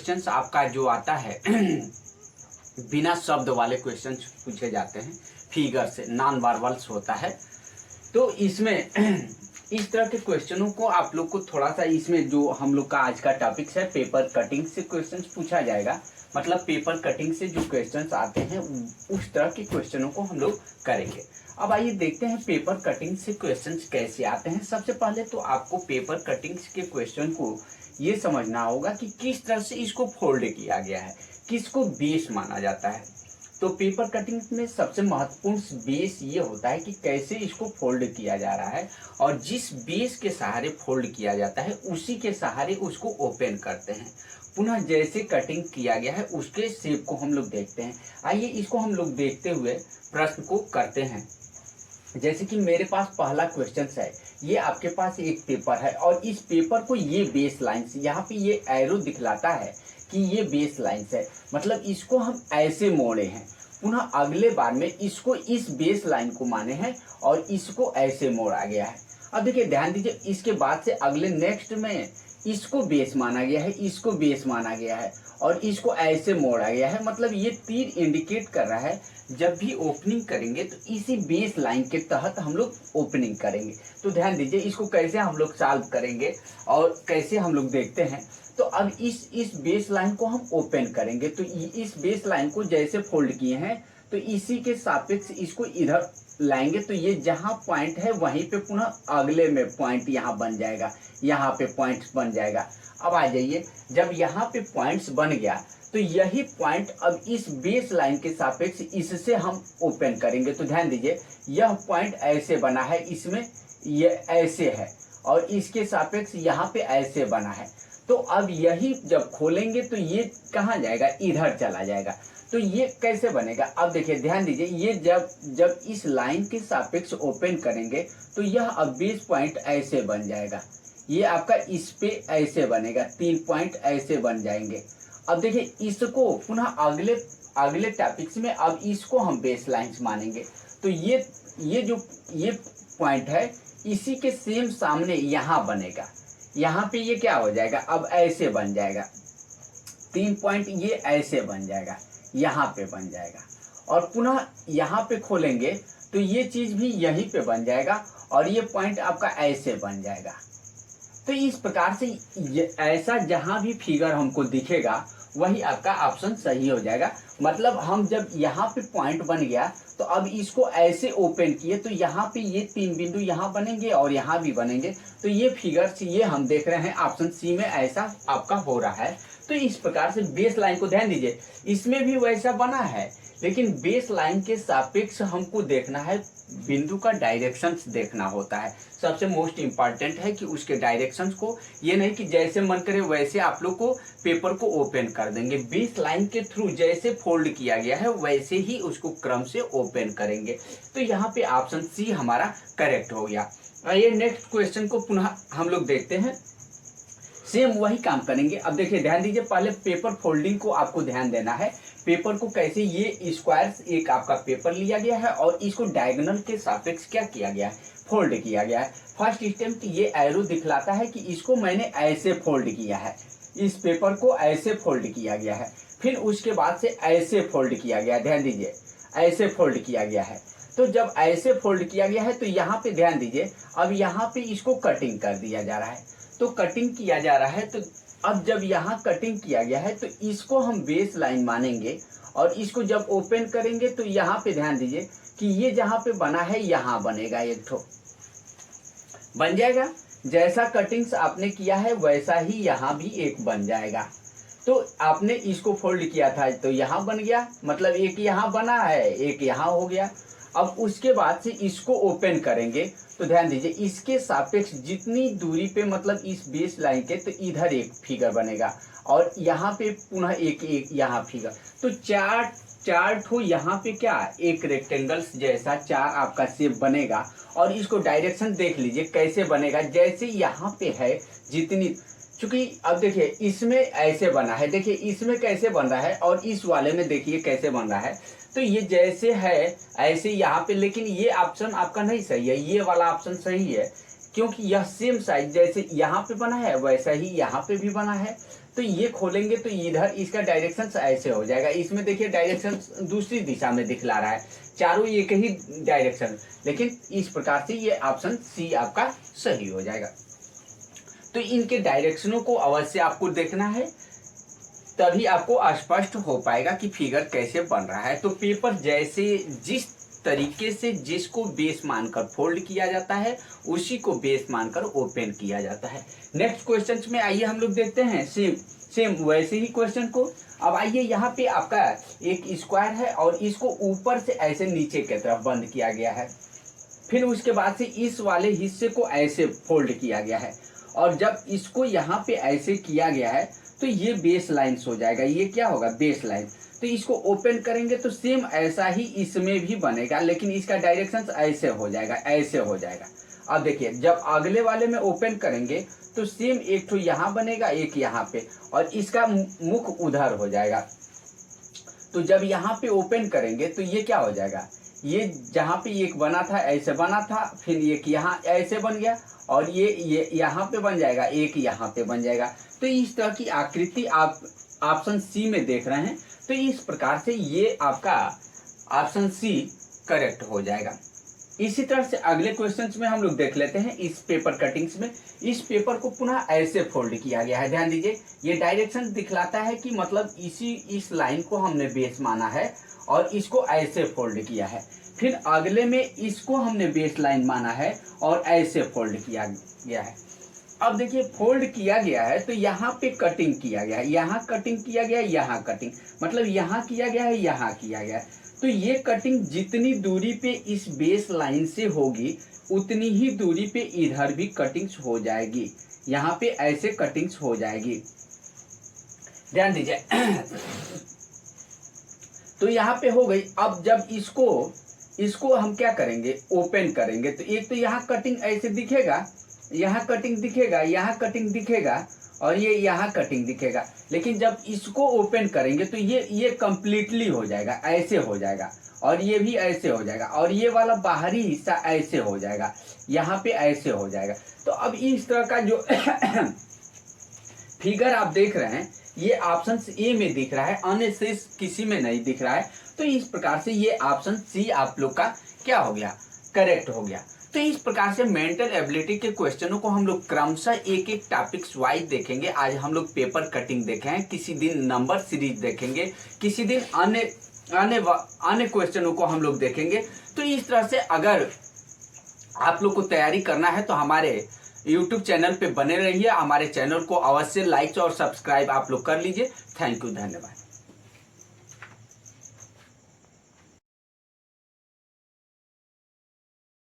Questions आपका जो आता है बिना शब्द वाले क्वेश्चंस पूछे जाते हैं, फिगर से, नॉन वर्बल्स होता है। तो इसमें इस तरह के क्वेश्चनों को आप लोग को थोड़ा सा, इसमें जो हम लोग का आज का टॉपिक्स है पेपर कटिंग से क्वेश्चंस पूछा जाएगा। मतलब पेपर कटिंग से जो क्वेश्चंस आते हैं उस तरह के क्वेश्चनों को हम लोग करेंगे। अब आइए देखते हैं पेपर कटिंग से क्वेश्चंस कैसे आते हैं। सबसे पहले तो आपको पेपर कटिंग के क्वेश्चन को ये समझना होगा कि किस तरह से इसको फोल्ड किया गया है, किसको बेस माना जाता है। तो पेपर कटिंग में सबसे महत्वपूर्ण बेस ये होता है कि कैसे इसको फोल्ड किया जा रहा है, और जिस बेस के सहारे फोल्ड किया जाता है उसी के सहारे उसको ओपन करते हैं। पुनः जैसे कटिंग किया गया है उसके शेप को हम लोग देखते हैं। आइए इसको हम लोग देखते हुए प्रश्न को करते हैं। जैसे कि मेरे पास पहला क्वेश्चन है, ये आपके पास एक पेपर है और इस पेपर को ये बेस लाइन से, यहाँ पे ये एरो दिखलाता है कि ये बेस लाइन है, मतलब इसको हम ऐसे मोड़े हैं। पुनः अगले बार में इसको इस बेस लाइन को माने हैं और इसको ऐसे मोड़ा गया है। अब देखिए ध्यान दीजिए, इसके बाद से अगले नेक्स्ट में इसको बेस माना गया है, इसको बेस माना गया है और इसको ऐसे मोड़ा गया है। मतलब ये तीर इंडिकेट कर रहा है जब भी ओपनिंग करेंगे तो इसी बेस लाइन के तहत हम लोग ओपनिंग करेंगे। तो ध्यान दीजिए इसको कैसे हम लोग सॉल्व करेंगे और कैसे हम लोग देखते हैं। तो अब इस बेस लाइन को हम ओपन करेंगे। तो इस बेस लाइन को जैसे फोल्ड किए हैं तो इसी के सापेक्ष इसको इधर लाएंगे। तो ये जहां पॉइंट है वहीं पे पुनः अगले में पॉइंट यहाँ बन जाएगा, यहाँ पे पॉइंट बन जाएगा। अब आ जाइए, जब यहाँ पे पॉइंट्स बन गया तो यही पॉइंट अब इस बेस लाइन के सापेक्ष इससे हम ओपन करेंगे। तो ध्यान दीजिए यह पॉइंट ऐसे बना है, इसमें ये ऐसे है और इसके सापेक्ष यहाँ पे ऐसे बना है। तो अब यही जब खोलेंगे तो ये कहाँ जाएगा, इधर चला जाएगा। तो ये कैसे बनेगा, अब देखिए ध्यान दीजिए, ये जब इस लाइन के सापेक्ष ओपन करेंगे तो यह अब बेस पॉइंट ऐसे बन जाएगा। ये आपका इस पे ऐसे बनेगा, 3 पॉइंट ऐसे बन जाएंगे। अब देखिए इसको पुनः अगले टॉपिक्स में अब इसको हम बेस लाइन्स मानेंगे। तो ये जो ये पॉइंट है इसी के सेम सामने यहाँ बनेगा। यहाँ पे ये क्या हो जाएगा, अब ऐसे बन जाएगा, 3 पॉइंट ये ऐसे बन जाएगा, यहाँ पे बन जाएगा। और पुनः यहाँ पे खोलेंगे तो ये चीज भी यहीं पे बन जाएगा और ये पॉइंट आपका ऐसे बन जाएगा। तो इस प्रकार से ऐसा जहां भी फिगर हमको दिखेगा वही आपका ऑप्शन सही हो जाएगा। मतलब हम जब यहाँ पे पॉइंट बन गया तो अब इसको ऐसे ओपन किए तो यहाँ पे ये 3 बिंदु यहाँ बनेंगे और यहाँ भी बनेंगे। तो ये फिगर ये हम देख रहे हैं ऑप्शन सी में ऐसा आपका हो रहा है। तो इस प्रकार से बेस लाइन को ध्यान दीजिए, इसमें भी वैसा बना है, लेकिन बेस लाइन के सापेक्ष हमको देखना है, बिंदु का डायरेक्शंस देखना होता है। सबसे मोस्ट इम्पॉर्टेंट है कि उसके डायरेक्शंस को, ये नहीं कि जैसे मन करे वैसे आप लोग को पेपर को ओपन कर देंगे। बेस लाइन के थ्रू जैसे फोल्ड किया गया है वैसे ही उसको क्रम से ओपन करेंगे। तो यहाँ पे ऑप्शन सी हमारा करेक्ट हो गया। ये नेक्स्ट क्वेश्चन को पुनः हम लोग देखते हैं, सेम वही काम करेंगे। अब देखिए ध्यान दीजिए, पहले पेपर फोल्डिंग को आपको ध्यान देना है। पेपर को कैसे, ये स्क्वायर एक आपका पेपर लिया गया है और इसको डायगोनल के सापेक्ष क्या किया गया है, फोल्ड किया गया है। फर्स्ट स्टेप ये एरो दिखलाता है कि इसको मैंने ऐसे फोल्ड किया है, इस पेपर को ऐसे फोल्ड किया गया है। फिर उसके बाद से ऐसे फोल्ड किया गया, ध्यान दीजिए ऐसे फोल्ड किया गया है। तो जब ऐसे फोल्ड किया गया है तो यहाँ पे ध्यान दीजिए, अब यहाँ पे इसको कटिंग कर दिया जा रहा है। तो कटिंग किया जा रहा है, तो अब जब यहाँ कटिंग किया गया है तो इसको हम बेस लाइन मानेंगे और इसको जब ओपन करेंगे तो यहाँ पे ध्यान दीजिए कि ये जहाँ पे बना है यहाँ बनेगा, एक ठो बन जाएगा। जैसा कटिंग्स आपने किया है वैसा ही यहाँ भी एक बन जाएगा। तो आपने इसको फोल्ड किया था तो यहाँ बन गया, मतलब एक यहाँ बना है, एक यहाँ हो गया। अब उसके बाद से इसको ओपन करेंगे तो ध्यान दीजिए इसके सापेक्ष जितनी दूरी पे, मतलब इस बेस लाइन के, तो इधर एक फिगर बनेगा और यहाँ पे पुनः एक यहाँ फिगर। तो चार ठो यहाँ पे क्या, एक रेक्टेंगल्स जैसा 4 आपका शेप बनेगा। और इसको डायरेक्शन देख लीजिए कैसे बनेगा, जैसे यहाँ पे है जितनी, चूंकि अब देखिए इसमें ऐसे बना है, देखिए इसमें कैसे बन रहा है और इस वाले में देखिए कैसे बन रहा है। तो ये जैसे है ऐसे यहाँ पे, लेकिन ये ऑप्शन आपका नहीं सही है, ये वाला ऑप्शन सही है, क्योंकि यह सेम साइज जैसे यहाँ पे बना है वैसा ही यहाँ पे भी बना है। तो ये खोलेंगे तो इधर इसका डायरेक्शन ऐसे हो जाएगा। इसमें देखिए डायरेक्शन दूसरी दिशा में दिखला रहा है, चारों एक ही डायरेक्शन, लेकिन इस प्रकार से ये ऑप्शन सी आपका सही हो जाएगा। तो इनके डायरेक्शनों को अवश्य आपको देखना है, तभी आपको स्पष्ट हो पाएगा कि फिगर कैसे बन रहा है। तो पेपर जैसे जिस तरीके से जिसको बेस मानकर फोल्ड किया जाता है उसी को बेस मानकर ओपन किया जाता है। नेक्स्ट क्वेश्चन में आइए हम लोग देखते हैं सेम वैसे ही क्वेश्चन को। अब आइए यहाँ पे आपका एक स्क्वायर है और इसको ऊपर से ऐसे नीचे की तरफ बंद किया गया है, फिर उसके बाद से इस वाले हिस्से को ऐसे फोल्ड किया गया है, और जब इसको यहाँ पे ऐसे किया गया है तो ये बेस लाइन्स हो जाएगा। ये क्या होगा, बेस लाइन। तो इसको ओपन करेंगे तो सेम ऐसा ही इसमें भी बनेगा, लेकिन इसका डायरेक्शन ऐसे हो जाएगा, ऐसे हो जाएगा। अब देखिए जब अगले वाले में ओपन करेंगे तो सेम एक तो यहाँ बनेगा, एक यहाँ पे, और इसका मुख उधर हो जाएगा। तो जब यहाँ पे ओपन करेंगे तो ये क्या हो जाएगा, ये जहाँ पे एक बना था ऐसे बना था, फिर एक यहाँ ऐसे बन गया, और ये यहाँ पे बन जाएगा, एक यहाँ पे बन जाएगा। तो इस तरह की आकृति आप ऑप्शन सी में देख रहे हैं। तो इस प्रकार से ये आपका ऑप्शन सी करेक्ट हो जाएगा। इसी तरह से अगले क्वेश्चंस में हम लोग देख लेते हैं। इस पेपर कटिंग्स में इस पेपर को पुनः ऐसे फोल्ड किया गया है। ध्यान दीजिए, ये डायरेक्शन दिखलाता है कि मतलब इस लाइन को हमने बेस माना है और इसको ऐसे फोल्ड किया है। फिर अगले में इसको हमने बेस लाइन माना है और ऐसे फोल्ड किया गया है। अब देखिए फोल्ड किया गया है तो यहाँ पे कटिंग किया गया है, यहाँ कटिंग किया गया है, यहाँ कटिंग, मतलब यहाँ किया गया है, यहाँ किया गया है। तो ये कटिंग जितनी दूरी पे इस बेस लाइन से होगी उतनी ही दूरी पे इधर भी कटिंग्स हो जाएगी, यहाँ पे ऐसे कटिंग्स हो जाएगी। ध्यान दीजिए तो यहाँ पे हो गई। अब जब इसको हम क्या करेंगे, ओपन करेंगे, तो एक तो यहाँ कटिंग ऐसे दिखेगा, यहाँ कटिंग दिखेगा, यहाँ कटिंग दिखेगा, और ये यहाँ कटिंग दिखेगा। लेकिन जब इसको ओपन करेंगे तो ये कंप्लीटली हो जाएगा, ऐसे हो जाएगा, और ये भी ऐसे हो जाएगा, और ये वाला बाहरी हिस्सा ऐसे हो जाएगा, यहाँ पे ऐसे हो जाएगा। तो अब इस तरह का जो फिगर आप देख रहे हैं ये ऑप्शन ए में दिख रहा है, अन्य से किसी में नहीं दिख रहा है। तो इस प्रकार से ये ऑप्शन सी आप लोग का क्या हो गया, करेक्ट हो गया। तो इस प्रकार से मेंटल एबिलिटी के क्वेश्चनों को हम लोग क्रमशः एक एक टॉपिक्स वाइज देखेंगे। आज हम लोग पेपर कटिंग देखे हैं, किसी दिन नंबर सीरीज देखेंगे, किसी दिन अन्य क्वेश्चनों को हम लोग देखेंगे। तो इस तरह से अगर आप लोग को तैयारी करना है तो हमारे YouTube चैनल पे बने रहिए। हमारे चैनल को अवश्य लाइक और सब्सक्राइब आप लोग कर लीजिए। थैंक यू, धन्यवाद।